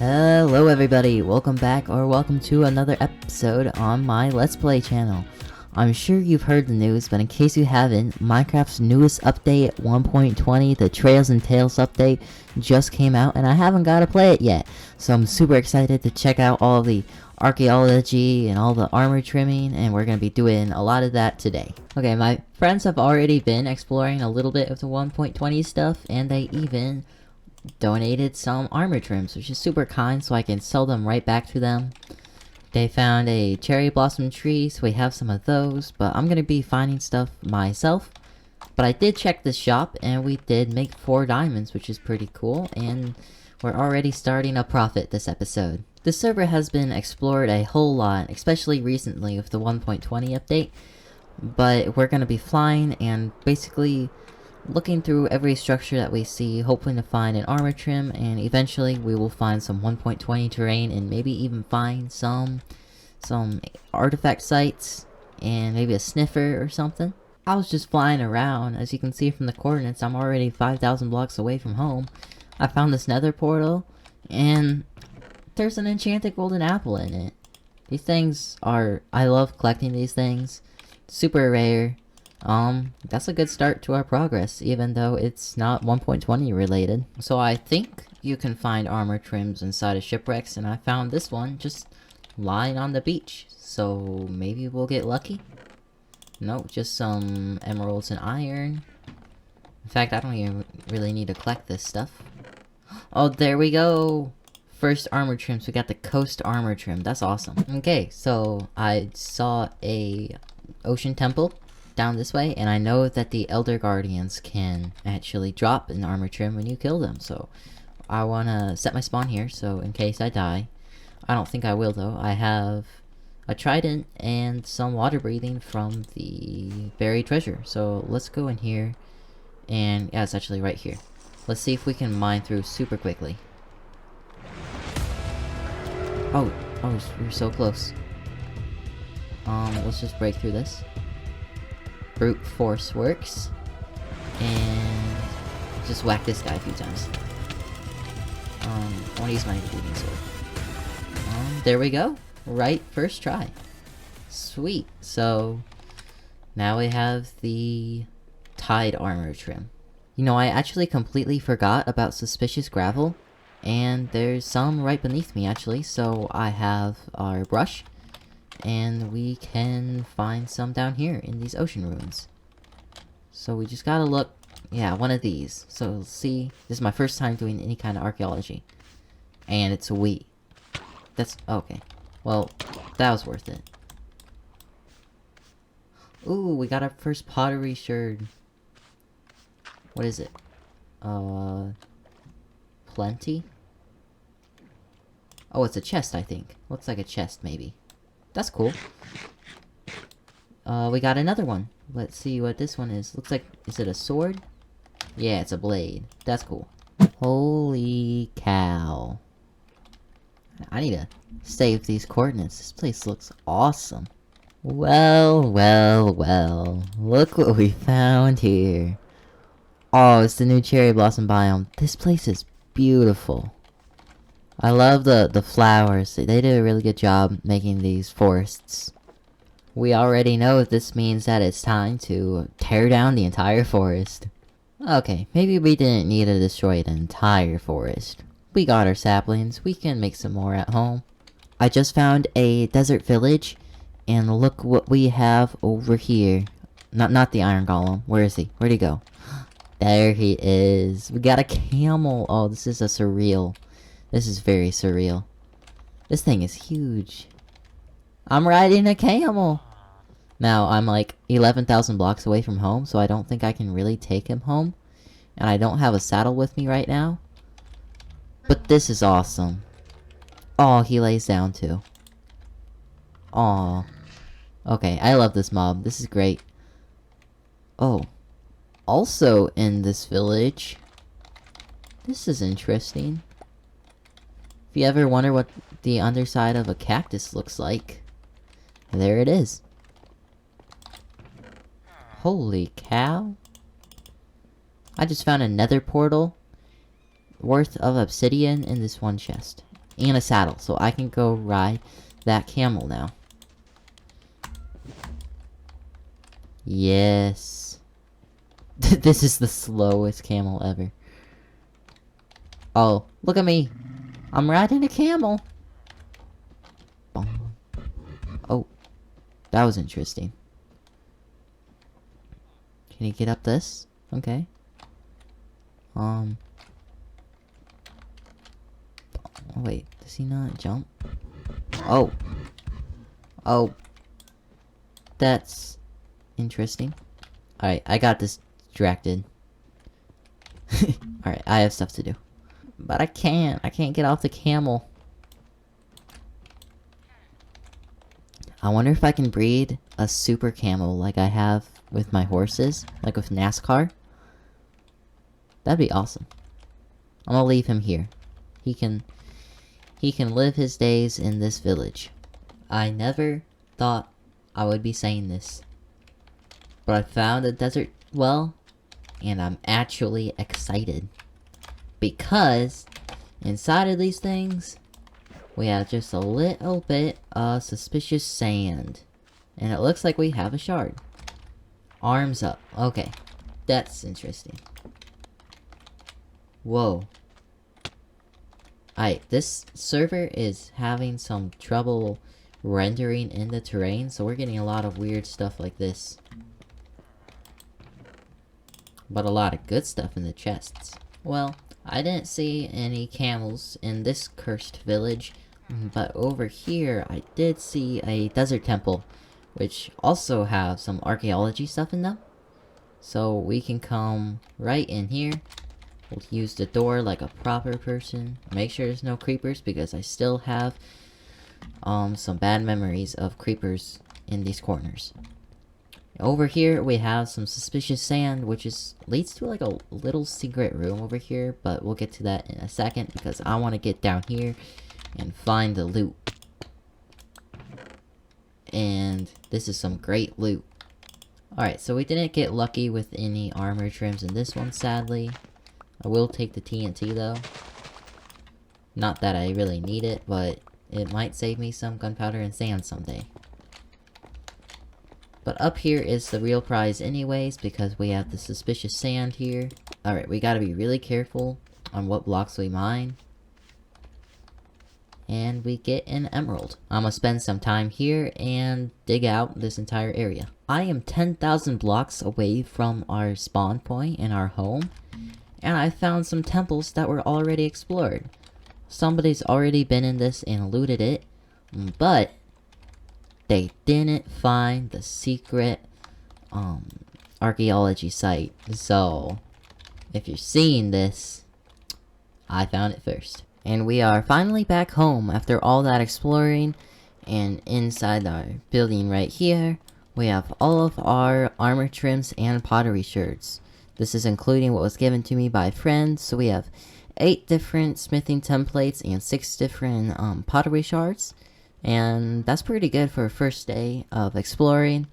Hello everybody, welcome back or welcome to another episode on my Let's Play channel. I'm sure you've heard the news, but in case you haven't, Minecraft's newest update 1.20, the Trails and Tales update, just came out and I haven't got to play it yet. So I'm super excited to check out all the archaeology and all the armor trimming, and we're going to be doing a lot of that today. Okay, my friends have already been exploring a little bit of the 1.20 stuff, and they even donated some armor trims, which is super kind, so I can sell them right back to them. They found a cherry blossom tree, so we have some of those, but I'm gonna be finding stuff myself. But I did check the shop, and we did make 4 diamonds, which is pretty cool, and we're already starting a profit this episode. The server has been explored a whole lot, especially recently with the 1.20 update, but we're gonna be flying and basically looking through every structure that we see, hoping to find an armor trim, and eventually we will find some 1.20 terrain and maybe even find some artifact sites and maybe a sniffer or something. I was just flying around. As you can see from the coordinates, I'm already 5,000 blocks away from home. I found this nether portal and there's an enchanted golden apple in it. These things are... I love collecting these things. Super rare. That's a good start to our progress, even though it's not 1.20 related. So I think you can find armor trims inside of shipwrecks, and I found this one just lying on the beach. So maybe we'll get lucky? No, just some emeralds and iron. In fact, I don't even really need to collect this stuff. Oh, there we go! First armor trims, we got the coast armor trim. That's awesome. Okay, so I saw a ocean temple down this way, and I know that the Elder Guardians can actually drop an armor trim when you kill them, so I wanna set my spawn here, so in case I die. I don't think I will though. I have a trident and some water breathing from the buried treasure, so let's go in here, and yeah, it's actually right here. Let's see if we can mine through super quickly. Oh, we're so close. Let's just break through this. Brute force works, and just whack this guy a few times. I wanna use my bleeding sword. There we go. Right, first try. Sweet. So now we have the tide armor trim. You know, I actually completely forgot about suspicious gravel, and there's some right beneath me actually. So I have our brush, and we can find some down here in these ocean ruins. So we just gotta look... yeah, one of these. So see, this is my first time doing any kind of archaeology. And it's a wheat. That's... okay. Well, that was worth it. Ooh, we got our first pottery sherd. What is it? Plenty? Oh, it's a chest, I think. Looks like a chest, maybe. That's cool. We got another one. Let's see what this one is. Looks like... is it a sword? Yeah, it's a blade. That's cool. Holy cow. I need to save these coordinates. This place looks awesome. Well. Look what we found here. Oh, it's the new cherry blossom biome. This place is beautiful. I love the flowers. They did a really good job making these forests. We already know this means that it's time to tear down the entire forest. Okay, maybe we didn't need to destroy the entire forest. We got our saplings, we can make some more at home. I just found a desert village, and look what we have over here. Not the iron golem. Where is he? Where'd he go? There he is. We got a camel. Oh, this is a surreal. This is very surreal. This thing is huge. I'm riding a camel! Now, I'm like 11,000 blocks away from home, so I don't think I can really take him home. And I don't have a saddle with me right now. But this is awesome. Oh, he lays down too. Aw. Okay, I love this mob. This is great. Oh. Also in this village... this is interesting. If you ever wonder what the underside of a cactus looks like, there it is. Holy cow. I just found a nether portal worth of obsidian in this one chest. and a saddle, so I can go ride that camel now. Yes. This is the slowest camel ever. Oh, look at me. I'm riding a camel. Boom. Oh, that was interesting. Can you get up this? Okay. Oh, wait, does he not jump? Oh. Oh. That's interesting. Alright, I got distracted. Alright, I have stuff to do. But I can't get off the camel. I wonder if I can breed a super camel like I have with my horses, like with NASCAR. That'd be awesome. I'm gonna leave him here. He can live his days in this village. I never thought I would be saying this, but I found a desert well, and I'm actually excited. Because inside of these things, we have just a little bit of suspicious sand. And it looks like we have a shard. Arms up. Okay. That's interesting. Whoa. Alright, this server is having some trouble rendering in the terrain, so we're getting a lot of weird stuff like this. But a lot of good stuff in the chests. Well, I didn't see any camels in this cursed village, but over here I did see a desert temple, which also have some archaeology stuff in them. So we can come right in here. We'll use the door like a proper person. Make sure there's no creepers, because I still have some bad memories of creepers in these corners. Over here we have some suspicious sand, which leads to like a little secret room over here, but we'll get to that in a second because I want to get down here and find the loot. And this is some great loot. Alright, so we didn't get lucky with any armor trims in this one, sadly. I will take the TNT though. Not that I really need it, but it might save me some gunpowder and sand someday. But up here is the real prize anyways, because we have the suspicious sand here. Alright, we gotta be really careful on what blocks we mine. And we get an emerald. I'm gonna spend some time here and dig out this entire area. I am 10,000 blocks away from our spawn point in our home. And I found some temples that were already explored. Somebody's already been in this and looted it. But they didn't find the secret archaeology site. So if you're seeing this, I found it first. And we are finally back home after all that exploring. And inside our building right here, we have all of our armor trims and pottery shards. This is including what was given to me by friends. So we have 8 different smithing templates and 6 different pottery shards. And that's pretty good for a first day of exploring.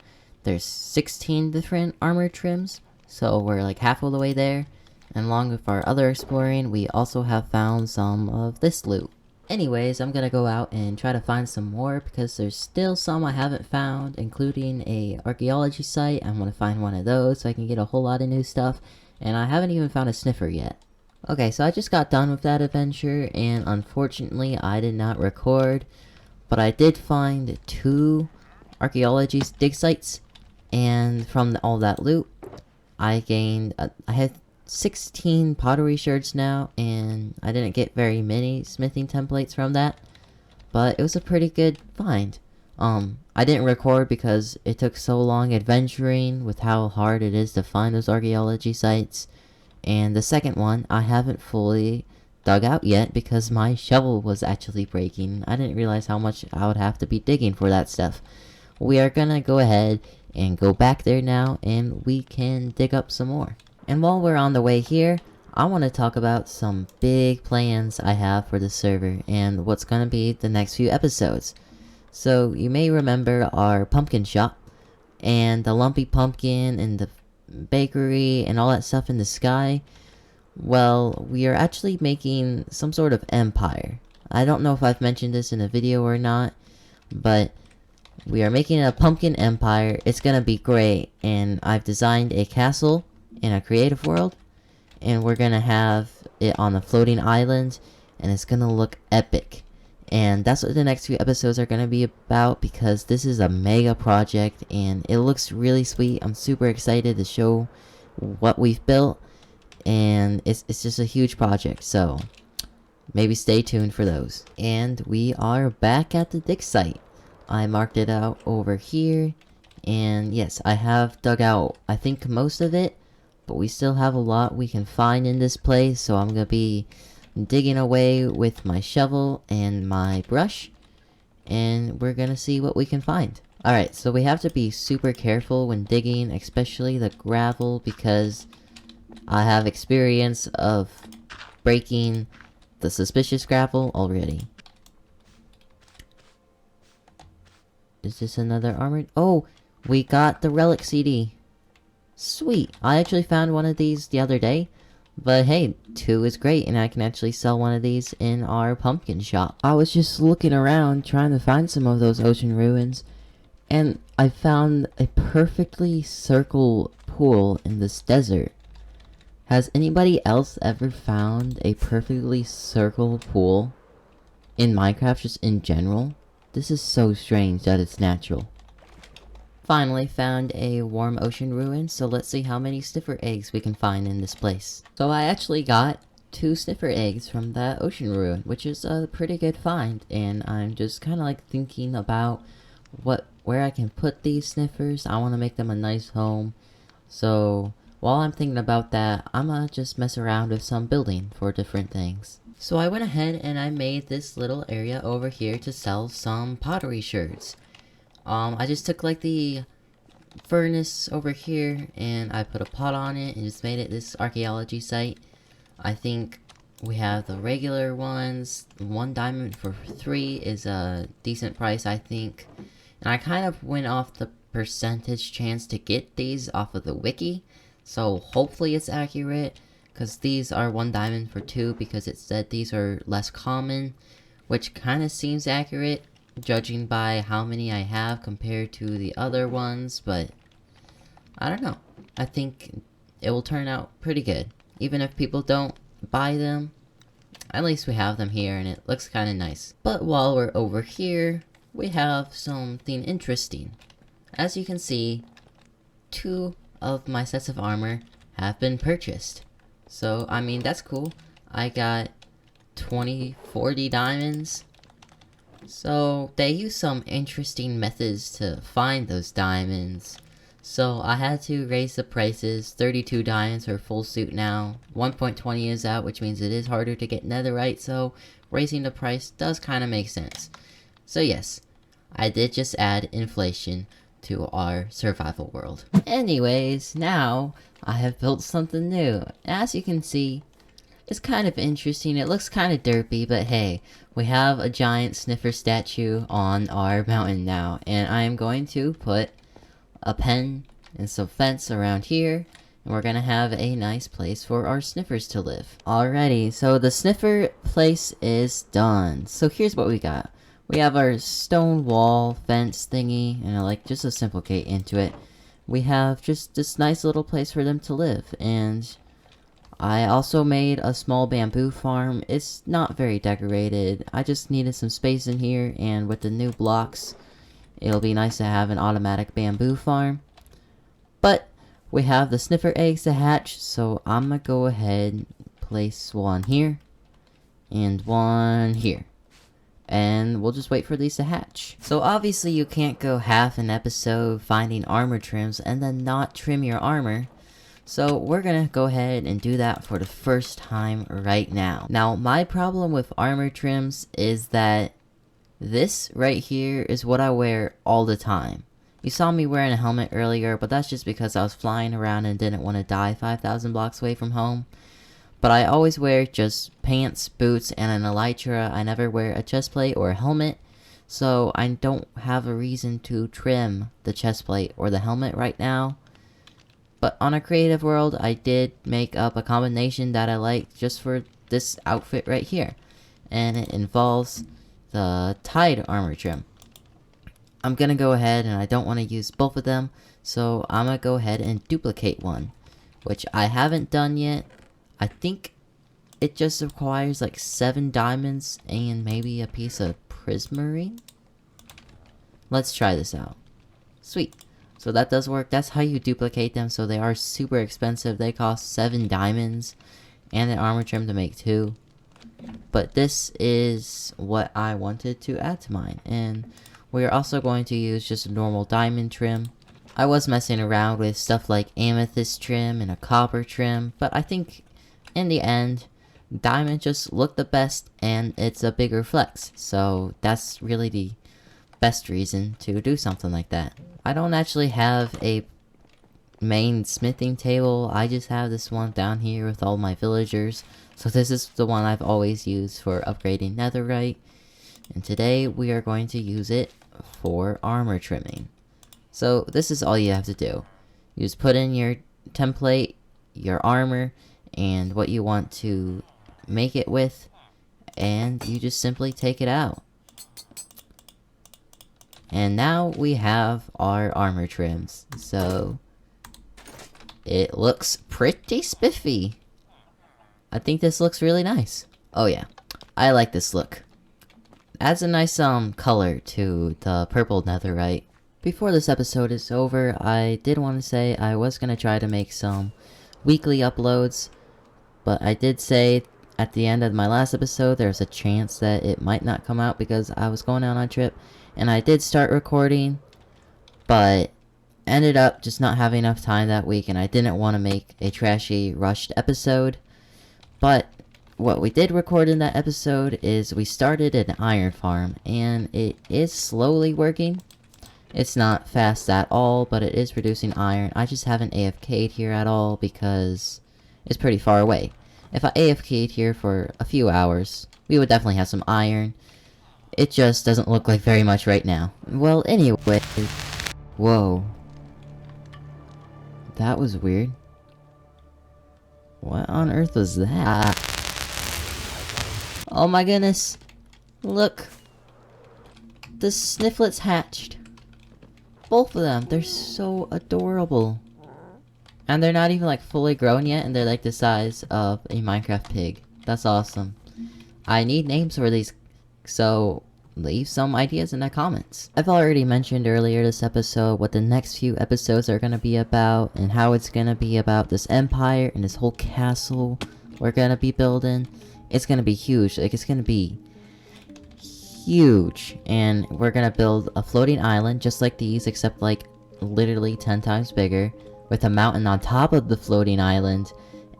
There's 16 different armor trims, so we're like half of the way there. And along with our other exploring, we also have found some of this loot. Anyways, I'm gonna go out and try to find some more, because there's still some I haven't found, including a archaeology site. I'm gonna find one of those so I can get a whole lot of new stuff. And I haven't even found a sniffer yet. Okay, so I just got done with that adventure, and unfortunately I did not record. But I did find 2 archaeology dig sites, and from all that loot, I gained, I have 16 pottery shards now, and I didn't get very many smithing templates from that, but it was a pretty good find. I didn't record because it took so long adventuring with how hard it is to find those archaeology sites, and the second one, I haven't fully dug out yet because my shovel was actually breaking. I didn't realize how much I would have to be digging for that stuff. We are gonna go ahead and go back there now, and we can dig up some more. And while we're on the way here, I want to talk about some big plans I have for the server and what's gonna be the next few episodes. So you may remember our pumpkin shop and the lumpy pumpkin and the bakery and all that stuff in the sky. Well, we are actually making some sort of empire. I don't know if I've mentioned this in a video or not, but we are making a pumpkin empire. It's gonna be great, and I've designed a castle in a creative world, and we're gonna have it on a floating island, and it's gonna look epic. And that's what the next few episodes are gonna be about, because this is a mega project and it looks really sweet. I'm super excited to show what we've built, and it's just a huge project, so maybe stay tuned for those. And we are back at the dig site. I marked it out over here, and yes, I have dug out I think most of it, but we still have a lot we can find in this place, so I'm gonna be digging away with my shovel and my brush, and we're gonna see what we can find. Alright, so we have to be super careful when digging, especially the gravel, because I have experience of breaking the suspicious gravel already. Is this another armored? Oh, we got the relic CD. Sweet. I actually found one of these the other day. But hey, 2 is great, and I can actually sell one of these in our pumpkin shop. I was just looking around trying to find some of those ocean ruins, and I found a perfectly circle pool in this desert. Has anybody else ever found a perfectly circle pool in Minecraft, just in general? This is so strange that it's natural. Finally found a warm ocean ruin, so let's see how many sniffer eggs we can find in this place. So I actually got 2 sniffer eggs from that ocean ruin, which is a pretty good find, and I'm just kind of like thinking about where I can put these sniffers. I want to make them a nice home, so while I'm thinking about that, I'm gonna just mess around with some building for different things. So I went ahead and I made this little area over here to sell some pottery sherds. I just took like the furnace over here and I put a pot on it and just made it this archaeology site. I think we have the regular ones. 1 diamond for 3 is a decent price, I think. And I kind of went off the percentage chance to get these off of the wiki, so hopefully it's accurate, because these are 1 diamond for 2 because it said these are less common, which kind of seems accurate judging by how many I have compared to the other ones, but I don't know. I think it will turn out pretty good. Even if people don't buy them, at least we have them here and it looks kind of nice. But while we're over here, we have something interesting. As you can see, 2 of my sets of armor have been purchased. So, I mean, that's cool. I got 40 diamonds. So, they use some interesting methods to find those diamonds. So, I had to raise the prices. 32 diamonds for full suit now. 1.20 is out, which means it is harder to get netherite, so raising the price does kind of make sense. So yes, I did just add inflation to our survival world. Anyways, now I have built something new. As you can see, it's kind of interesting. It looks kind of derpy, but hey, we have a giant sniffer statue on our mountain now, and I am going to put a pen and some fence around here, and we're gonna have a nice place for our sniffers to live. Alrighty, so the sniffer place is done. So here's what we got. We have our stone wall fence thingy, and like just to simplicate into it, we have just this nice little place for them to live. And I also made a small bamboo farm. It's not very decorated. I just needed some space in here, and with the new blocks, it'll be nice to have an automatic bamboo farm. But we have the sniffer eggs to hatch, so I'm gonna go ahead and place 1 here and 1 here. And we'll just wait for these to hatch. So obviously you can't go half an episode finding armor trims and then not trim your armor. So we're gonna go ahead and do that for the first time right now. Now my problem with armor trims is that this right here is what I wear all the time. You saw me wearing a helmet earlier, but that's just because I was flying around and didn't want to die 5,000 blocks away from home. But I always wear just pants, boots, and an elytra. I never wear a chestplate or a helmet, so I don't have a reason to trim the chestplate or the helmet right now. But on a creative world, I did make up a combination that I like just for this outfit right here. and it involves the Tide armor trim. I'm gonna go ahead, and I don't want to use both of them, so I'm gonna go ahead and duplicate one, which I haven't done yet. I think it just requires like 7 diamonds and maybe a piece of prismarine. Let's try this out. Sweet. So that does work. That's how you duplicate them. So they are super expensive. They cost 7 diamonds and an armor trim to make 2. But this is what I wanted to add to mine. And we're also going to use just a normal diamond trim. I was messing around with stuff like amethyst trim and a copper trim, but I think in the end, diamond just look the best and it's a bigger flex. So that's really the best reason to do something like that. I don't actually have a main smithing table. I just have this one down here with all my villagers. So this is the one I've always used for upgrading netherite. And today we are going to use it for armor trimming. So this is all you have to do. You just put in your template, your armor, and what you want to make it with, and you just simply take it out. And now we have our armor trims, so it looks pretty spiffy. I think this looks really nice. Oh yeah, I like this look. Adds a nice color to the purple netherite. Before this episode is over, I did want to say I was going to try to make some weekly uploads, but I did say at the end of my last episode there's a chance that it might not come out because I was going out on a trip. And I did start recording, but ended up just not having enough time that week, and I didn't want to make a trashy, rushed episode. But what we did record in that episode is we started an iron farm, and it is slowly working. It's not fast at all, but it is producing iron. I just haven't AFK'd here at all because it's pretty far away. If I AFK'd here for a few hours, we would definitely have some iron. It just doesn't look like very much right now. Well, anyway. Whoa. That was weird. What on earth was that? Oh my goodness. Look. The snifflets hatched. Both of them. They're so adorable. And they're not even like fully grown yet, and they're like the size of a Minecraft pig. That's awesome. I need names for these, so leave some ideas in the comments. I've already mentioned earlier this episode what the next few episodes are going to be about, and how it's going to be about this empire and this whole castle we're going to be building. It's going to be huge. Like, it's going to be huge. And we're going to build a floating island just like these, except like literally 10 times bigger, with a mountain on top of the floating island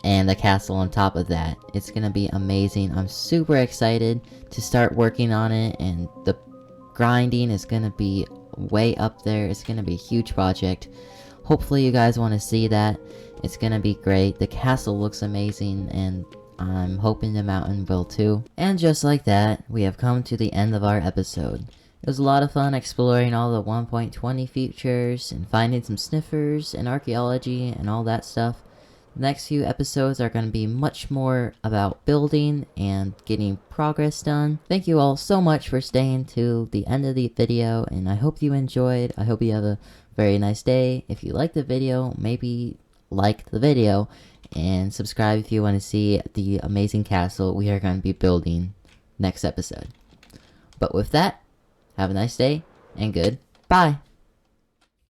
and the castle on top of that. It's gonna be amazing. I'm super excited to start working on it, and the grinding is gonna be way up there. It's gonna be a huge project. Hopefully you guys want to see that. It's gonna be great. The castle looks amazing, and I'm hoping the mountain will too. And just like that, we have come to the end of our episode. It was a lot of fun exploring all the 1.20 features and finding some sniffers and archaeology and all that stuff. The next few episodes are going to be much more about building and getting progress done. Thank you all so much for staying to the end of the video, and I hope you enjoyed. I hope you have a very nice day. If you liked the video, maybe like the video, and subscribe if you want to see the amazing castle we are going to be building next episode. But with that, have a nice day, and goodbye.